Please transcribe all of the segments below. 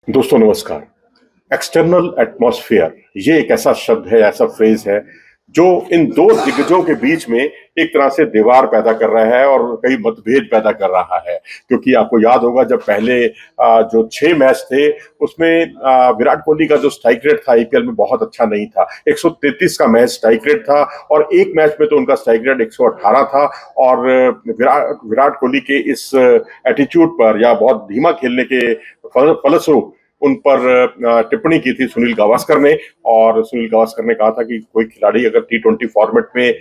दोस्तों नमस्कार। External atmosphere ये एक ऐसा शब्द है, ऐसा फ्रेज है जो इन दो दिग्गजों के बीच में एक तरह से दीवार पैदा कर रहा है और कई मतभेद पैदा कर रहा है। क्योंकि आपको याद होगा जब पहले जो 6 मैच थे उसमें विराट कोहली का जो स्ट्राइक रेट था आईपीएल में बहुत अच्छा नहीं था। 133 का मैच स्ट्राइक रेट था और एक मैच में तो उनका स्ट्राइक रेट 118 था। और विराट कोहली के इस एटीट्यूड पर या बहुत धीमा खेलने के फलस्वरूप उन पर टिप्पणी की थी सुनील गावस्कर ने। और सुनील गावस्कर ने कहा था कि कोई खिलाड़ी अगर टी20 फॉर्मेट में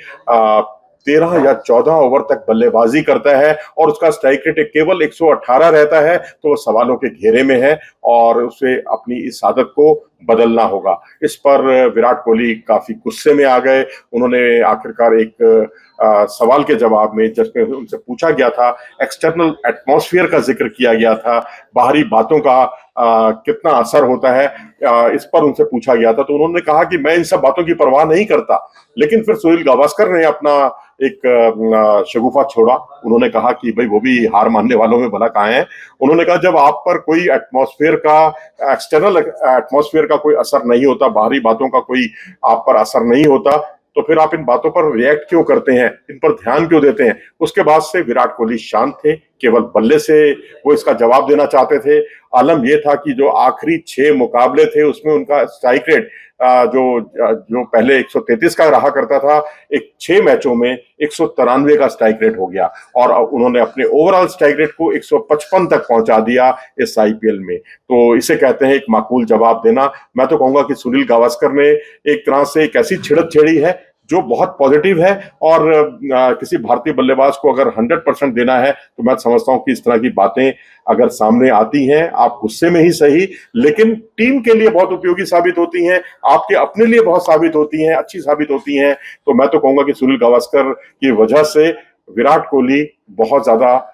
13 या 14 ओवर तक बल्लेबाजी करता है और उसका स्ट्राइक रेट केवल 118 रहता है तो वो सवालों के घेरे में है और उसे अपनी इस आदत को बदलना होगा। इस पर विराट कोहली काफी गुस्से में आ गए। उन्होंने आखिरकार एक सवाल के जवाब में जिसमें उनसे पूछा गया था, एक्सटर्नल एटमॉस्फेयर का जिक्र किया गया था, बाहरी बातों का कितना असर होता है, इस पर उनसे पूछा गया था तो उन्होंने कहा कि मैं इन सब बातों की परवाह नहीं करता। लेकिन फिर सुनील गावस्कर ने अपना एक शगुफा छोड़ा। उन्होंने कहा कि भाई वो भी हार मानने वालों में भला कहाँ है। उन्होंने कहा जब आप पर कोई एटमॉस्फेयर का, एक्सटर्नल एटमॉस्फेयर का कोई असर नहीं होता, बाहरी बातों का कोई आप पर असर नहीं होता, तो फिर आप इन बातों पर रिएक्ट क्यों करते हैं, इन पर ध्यान क्यों देते हैं। उसके बाद से विराट कोहली शांत थे, केवल बल्ले से वो इसका जवाब देना चाहते थे। आलम यह था कि जो आखिरी 6 मुकाबले थे उसमें उनका स्ट्राइक रेट जो पहले 133 का रहा करता था, एक 6 मैचों में 193 का स्ट्राइक रेट हो गया और उन्होंने अपने ओवरऑल स्ट्राइक रेट को 155 तक पहुंचा दिया इस आईपीएल में। तो इसे कहते हैं एक माकूल जवाब देना। मैं तो कहूंगा कि सुनील गावस्कर ने एक तरह से एक ऐसी छिड़क छेड़ी है जो बहुत पॉजिटिव है और किसी भारतीय बल्लेबाज को अगर 100% देना है तो मैं समझता हूं कि इस तरह की बातें अगर सामने आती हैं, आप गुस्से में ही सही लेकिन टीम के लिए बहुत उपयोगी साबित होती हैं, आपके अपने लिए बहुत साबित होती हैं, अच्छी साबित होती हैं। तो मैं तो कहूंगा कि सुनील गावस्कर की वजह से विराट कोहली बहुत ज्यादा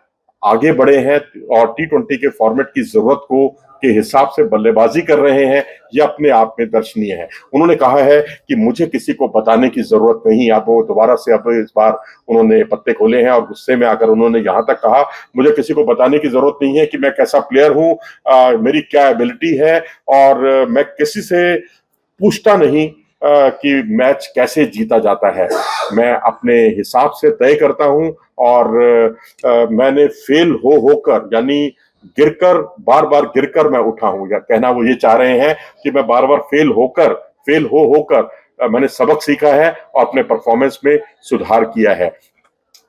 आगे बढ़े हैं और टी20 के फॉर्मेट की जरूरत को के हिसाब से बल्लेबाजी कर रहे हैं, यह अपने आप में दर्शनीय है। उन्होंने कहा है कि मुझे किसी को बताने की जरूरत नहीं। अब वो दोबारा से अब इस बार उन्होंने पत्ते खोले हैं और गुस्से में आकर उन्होंने यहां तक कहा, मुझे किसी को बताने की जरूरत नहीं है कि मैं कैसा प्लेयर हूं, मेरी क्या एबिलिटी है और मैं किसी से पूछता नहीं कि मैच कैसे जीता जाता है। मैं अपने हिसाब से तय करता हूं और मैंने फेल हो होकर यानी गिरकर, बार बार गिरकर मैं उठा हूं। या कहना वो ये चाह रहे हैं कि मैं बार बार फेल हो होकर मैंने सबक सीखा है और अपने परफॉर्मेंस में सुधार किया है।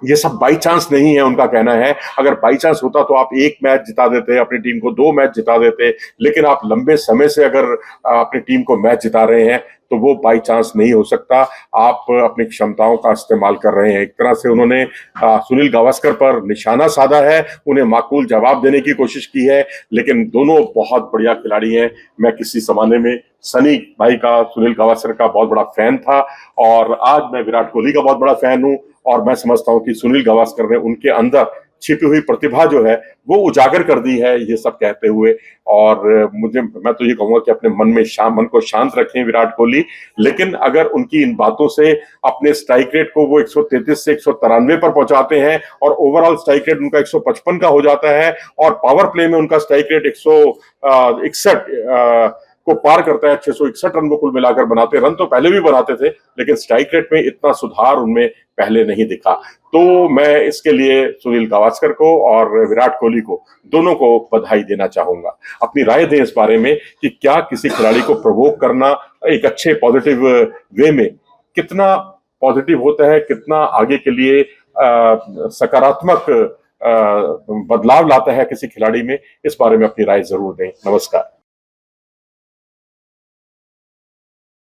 ये सब बाई चांस नहीं है, उनका कहना है। अगर बाई चांस होता तो आप 1 मैच जिता देते, अपनी टीम को 2 मैच जिता देते, लेकिन आप लंबे समय से अगर अपनी टीम को मैच जिता रहे हैं तो वो बाई चांस नहीं हो सकता। आप अपनी क्षमताओं का इस्तेमाल कर रहे हैं। एक तरह से उन्होंने सुनील गावस्कर पर निशाना साधा है, उन्हें माकूल जवाब देने की कोशिश की है, लेकिन दोनों बहुत बढ़िया खिलाड़ी हैं। मैं किसी जमाने में सनी भाई का, सुनील गावस्कर का बहुत बड़ा फैन था और आज मैं विराट कोहली का बहुत बड़ा फैन हूं और मैं समझता हूं कि सुनील गावस्कर ने उनके अंदर छिपी हुई प्रतिभा जो है वो उजागर कर दी है, ये सब कहते हुए। और मैं तो ये कहूंगा कि अपने मन को शांत रखें विराट कोहली, लेकिन अगर उनकी इन बातों से अपने स्ट्राइक रेट को वो 133 से 193 पर पहुंचाते हैं और ओवरऑल स्ट्राइक रेट उनका 155 का हो जाता है और पावर प्ले में उनका स्ट्राइक रेट 161 को पार करता है, 661 रन वो कुल मिलाकर बनाते। रन तो पहले भी बनाते थे लेकिन स्ट्राइक रेट में इतना सुधार उनमें पहले नहीं दिखा। तो मैं इसके लिए सुनील गावस्कर को और विराट कोहली को, दोनों को बधाई देना चाहूंगा। अपनी राय दें इस बारे में कि क्या किसी खिलाड़ी को प्रोवोक करना एक अच्छे पॉजिटिव वे में कितना पॉजिटिव होता है, कितना आगे के लिए सकारात्मक बदलाव लाता है किसी खिलाड़ी में, इस बारे में अपनी राय जरूर दें। नमस्कार।